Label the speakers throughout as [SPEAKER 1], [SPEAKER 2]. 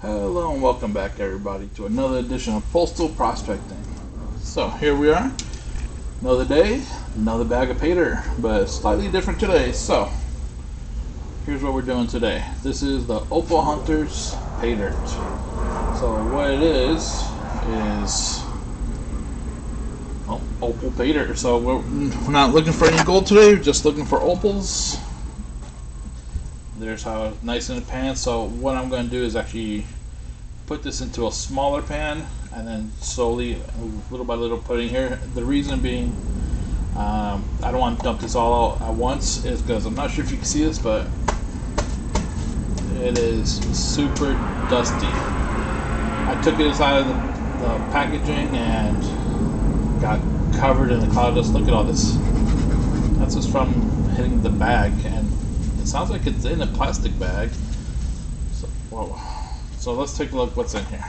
[SPEAKER 1] Hello and welcome back everybody to another edition of Postal Prospecting. So here we are, another day, another bag of Paydirt, but slightly different today. So here's what we're doing today. This is the Opal Hunters Paydirt. So what it is Opal Paydirt. So we're not looking for any gold today, we're just looking for opals. There's how nice in the pan. So what I'm going to do is actually put this into a smaller pan and then slowly, little by little, put it in here. The reason being, I don't want to dump this all out at once, is because I'm not sure if you can see this, but it is super dusty. I took it inside of the packaging and got covered in the cloud dust. Look at all this. That's just from hitting the bag, and it sounds like it's in a plastic bag. So, whoa. So let's take a look what's in here.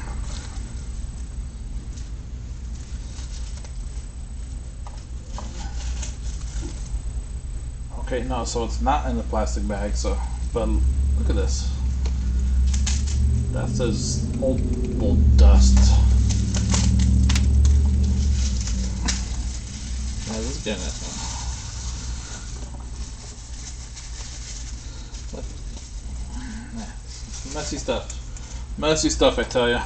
[SPEAKER 1] Okay, no, so it's not in the plastic bag. So, but look at this. That says Opal dust. Now this is getting it. Messy stuff. Messy stuff, I tell you.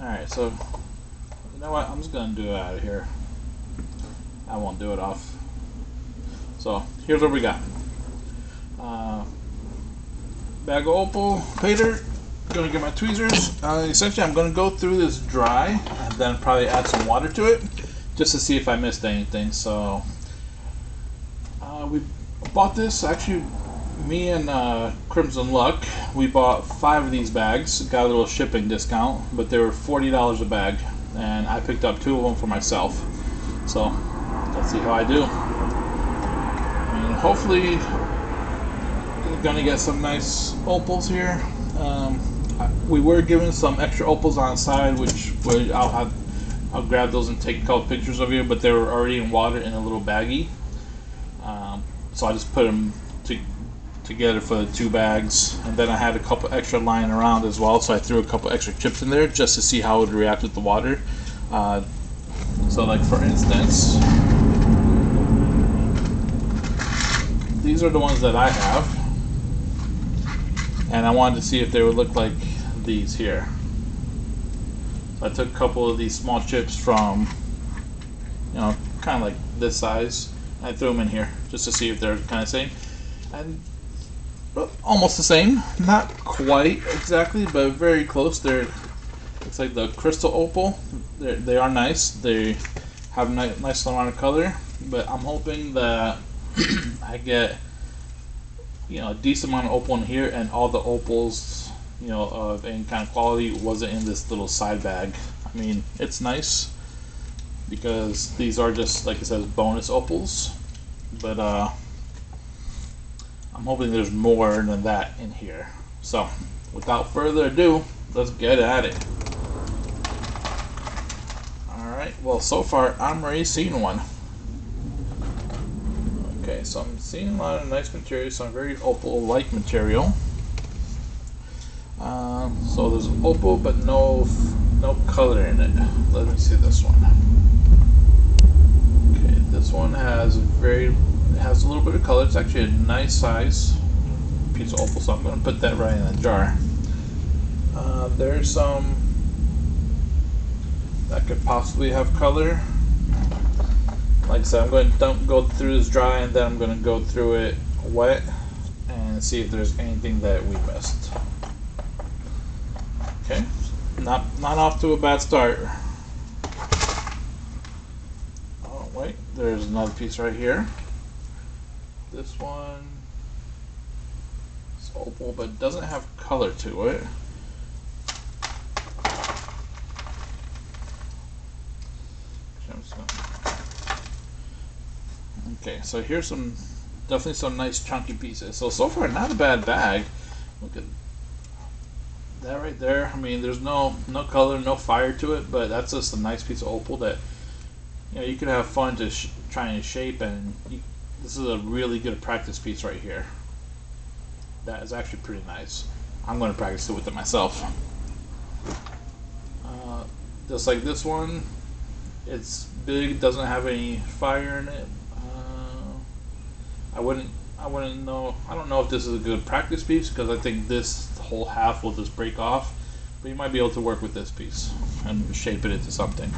[SPEAKER 1] Alright, so you know what? I'm just gonna do it out of here. I won't do it off. So here's what we got. Bag of Opal Paydirt. Gonna get my tweezers. Essentially, I'm gonna go through this dry and then probably add some water to it just to see if I missed anything. So we bought this actually. Me and Crimson Luck, we bought 5 of these bags. Got a little shipping discount, but they were $40 a bag, and I picked up 2 of them for myself. So let's see how I do. And hopefully, gonna get some nice opals here. We were given some extra opals on the side, which I'll grab those and take a couple pictures of you. But they were already in water in a little baggie, so I just put them together for the 2 bags, and then I had a couple extra lying around as well, so I threw a couple extra chips in there just to see how it would react with the water. So like for instance, these are the ones that I have, and I wanted to see if they would look like these here. So I took a couple of these small chips from, kind of like this size, and I threw them in here just to see if they're kind of same. And almost the same, not quite exactly, but very close. It's like the crystal opal. They are nice. They have a nice amount of color, but I'm hoping that I get a decent amount of opal in here, and all the opals of any kind of quality wasn't in this little side bag. I mean, it's nice because these are just, like it says, bonus opals, but I'm hoping there's more than that in here. So, without further ado, let's get at it. Alright, well, so far, I'm already seeing one. Okay, so I'm seeing a lot of nice material, some very opal-like material. So there's opal, but no color in it. Let me see this one. Okay, this one has a little bit of color. It's actually a nice size piece of opal, so I'm going to put that right in the jar. There's some that could possibly have color. Like I said, I'm going to go through this dry, and then I'm going to go through it wet and see if there's anything that we missed. Okay, not off to a bad start. Oh wait, there's another piece right here. This one is opal, but doesn't have color to it. Okay, so here's definitely some nice chunky pieces. So far, not a bad bag. Look at that right there. I mean, there's no color, no fire to it, but that's just a nice piece of opal that you can have fun just trying to shape, and this is a really good practice piece right here. That is actually pretty nice. I'm going to practice it with it myself. Just like this one, it's big, doesn't have any fire in it. I wouldn't know. I don't know if this is a good practice piece because I think this whole half will just break off. But you might be able to work with this piece and shape it into something.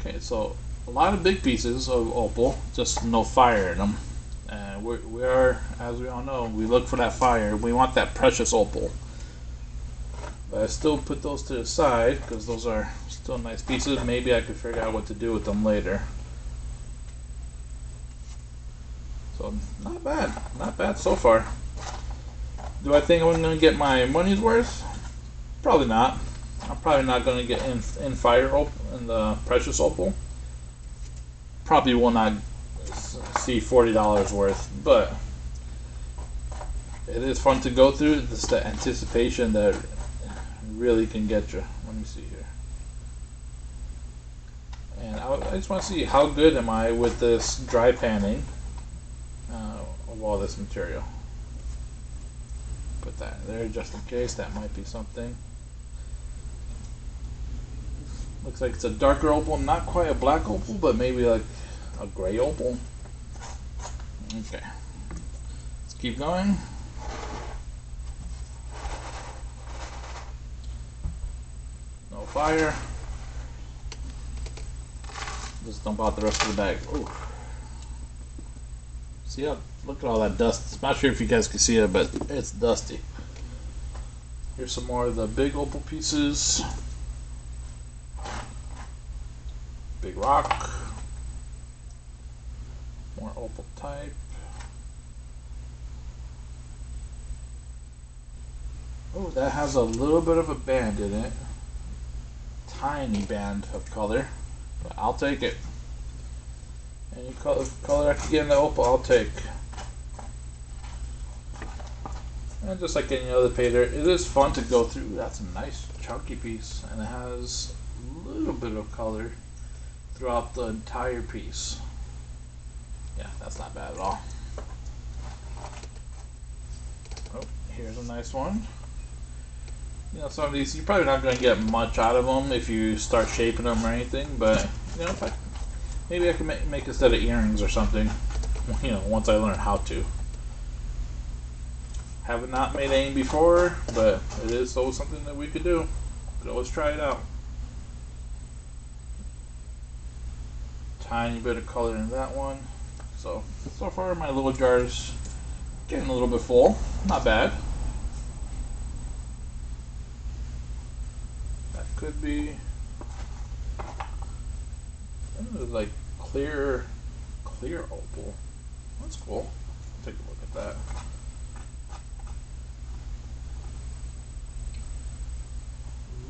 [SPEAKER 1] Okay, so a lot of big pieces of opal, just no fire in them. And we are, as we all know, we look for that fire. We want that precious opal. But I still put those to the side because those are still nice pieces. Maybe I could figure out what to do with them later. So not bad so far. Do I think I'm going to get my money's worth? Probably not. I'm probably not going to get in fire opal, in the precious opal. Probably will not see $40 worth, but it is fun to go through. It's the anticipation that really can get you. Let me see here. And I just want to see how good am I with this dry panning of all this material. Put that there just in case. That might be something. Looks like it's a darker opal, not quite a black opal, but maybe like a gray opal. Okay, let's keep going. No fire. Just dump out the rest of the bag. Ooh. See how, look at all that dust. I'm not sure if you guys can see it, but it's dusty. Here's some more of the big opal pieces. Big rock. More opal type. Oh, that has a little bit of a band in it. Tiny band of color. But I'll take it. Any color I can get in the opal, I'll take. And just like any other Paydirt, it is fun to go through. That's a nice chunky piece, and it has a little bit of color throughout the entire piece. Yeah, that's not bad at all. Oh, here's a nice one. You know, some of these, you're probably not going to get much out of them if you start shaping them or anything, but, you know, maybe I can make a set of earrings or something, you know, once I learn how to. Have not made any before, but it is always something that we could do. Could always try it out. Tiny bit of color in that one. So far my little jar is getting a little bit full. Not bad. That could be like clear opal. That's cool. Take a look at that.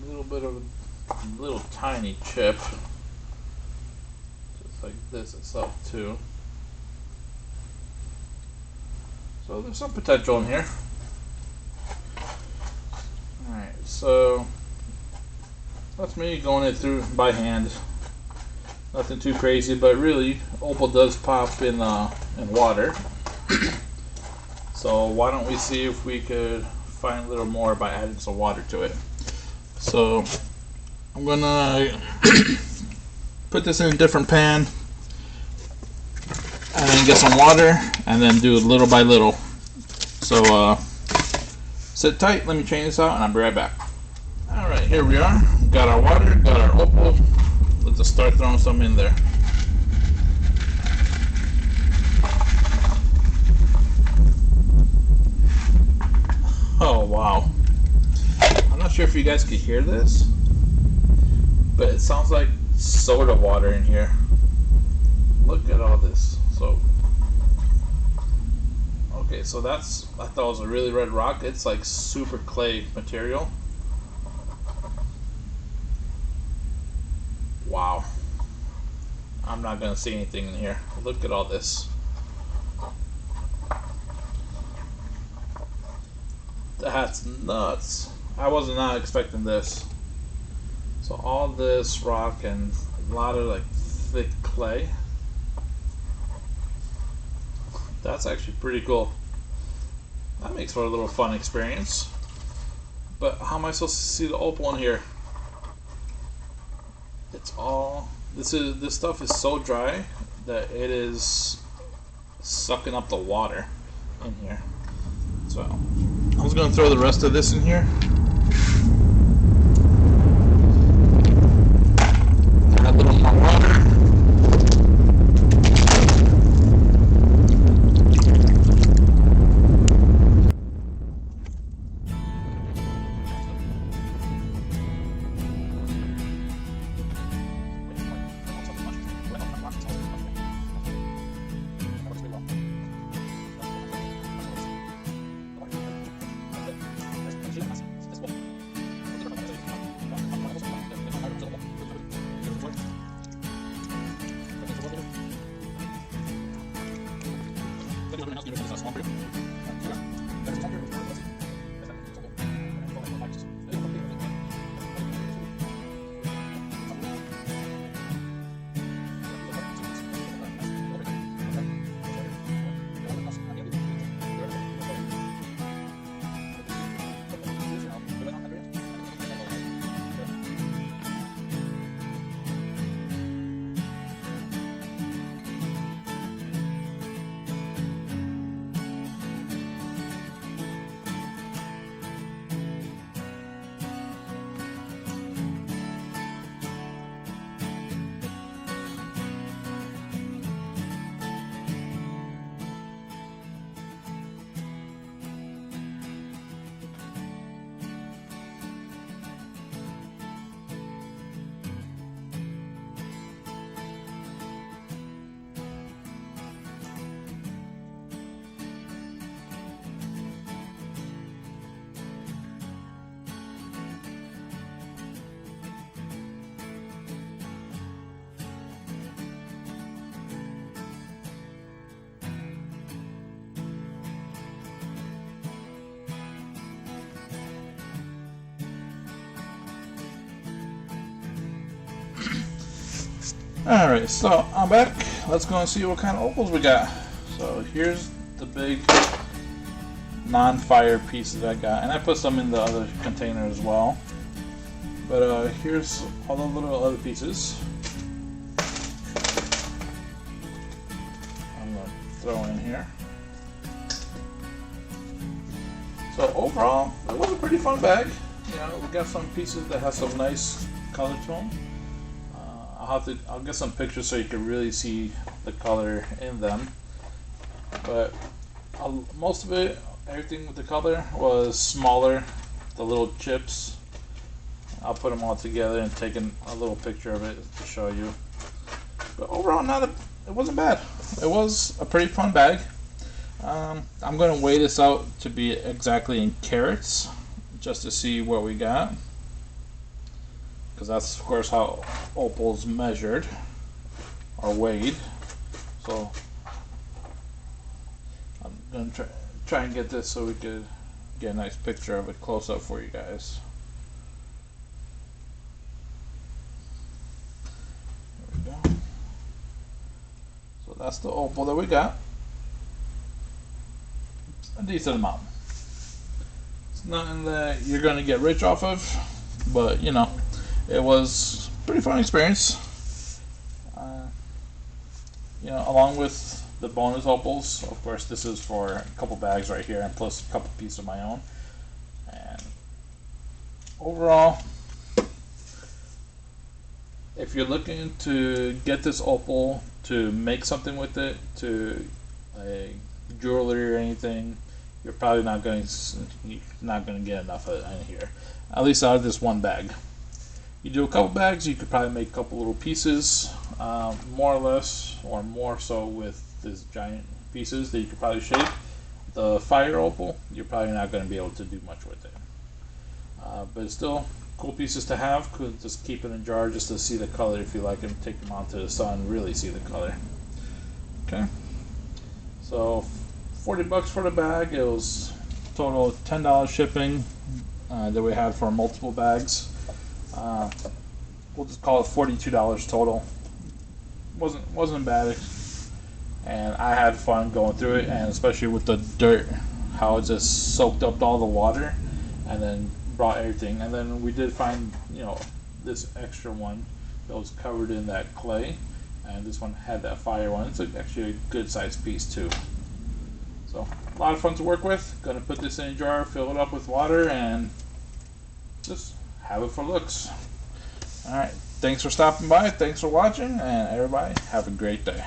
[SPEAKER 1] A little bit of a little tiny chip. Just like this itself too. So there's some potential in here. Alright, so that's me going it through by hand. Nothing too crazy, but really, opal does pop in water. So why don't we see if we could find a little more by adding some water to it. So I'm gonna put this in a different pan and then get some water and then do it little by little. So sit tight, let me change this out and I'll be right back. Alright, here we are. Got our water, got our opal. Let's just start throwing some in there. Oh wow. I'm not sure if you guys could hear this, but it sounds like soda water in here. Look at all this. So okay, so I thought it was a really red rock. It's like super clay material. Wow. I'm not gonna see anything in here. Look at all this. That's nuts. I was not expecting this. So all this rock and a lot of like thick clay. That's actually pretty cool. That makes for a little fun experience. But how am I supposed to see the opal in here? It's all this stuff is so dry that it is sucking up the water in here. So I'm just gonna throw the rest of this in here. Add a little more water. Alright, so I'm back. Let's go and see what kind of opals we got. So here's the big non-fire pieces I got, and I put some in the other container as well. But here's all the little other pieces I'm going to throw in here. So overall, it was a pretty fun bag. You know, we got some pieces that have some nice color to them. I'll get some pictures so you can really see the color in them. But most of it, everything with the color was smaller, the little chips. I'll put them all together and take a little picture of it to show you. But overall, it wasn't bad. It was a pretty fun bag. I'm going to weigh this out to be exactly in carats, just to see what we got. Because that's, of course, how opal's measured or weighed. So I'm going to try and get this so we could get a nice picture of it close up for you guys. There we go. So that's the opal that we got. A decent amount. It's nothing that you're going to get rich off of, but you know, it was a pretty fun experience. You know, along with the bonus opals, of course, this is for a couple bags right here, and plus a couple pieces of my own. And overall, if you're looking to get this opal to make something with it, to a jewelry or anything, you're probably not going to get enough of it in here. At least out of this one bag. You do a couple bags, you could probably make a couple little pieces, more or less, or more so with these giant pieces that you could probably shape. The fire opal, you're probably not going to be able to do much with it. But it's still cool pieces to have. Could just keep it in a jar just to see the color if you like them. Take them out to the sun and really see the color. Okay. So $40 for the bag. It was total $10 shipping that we had for multiple bags. We'll just call it $42 total. Wasn't bad, and I had fun going through it, and especially with the dirt how it just soaked up all the water and then brought everything. And then we did find, you know, this extra one that was covered in that clay, and this one had that fire one. It's actually a good sized piece too. So a lot of fun to work with. Gonna put this in a jar, fill it up with water, and just have it for looks. Alright, thanks for stopping by, thanks for watching, and everybody have a great day.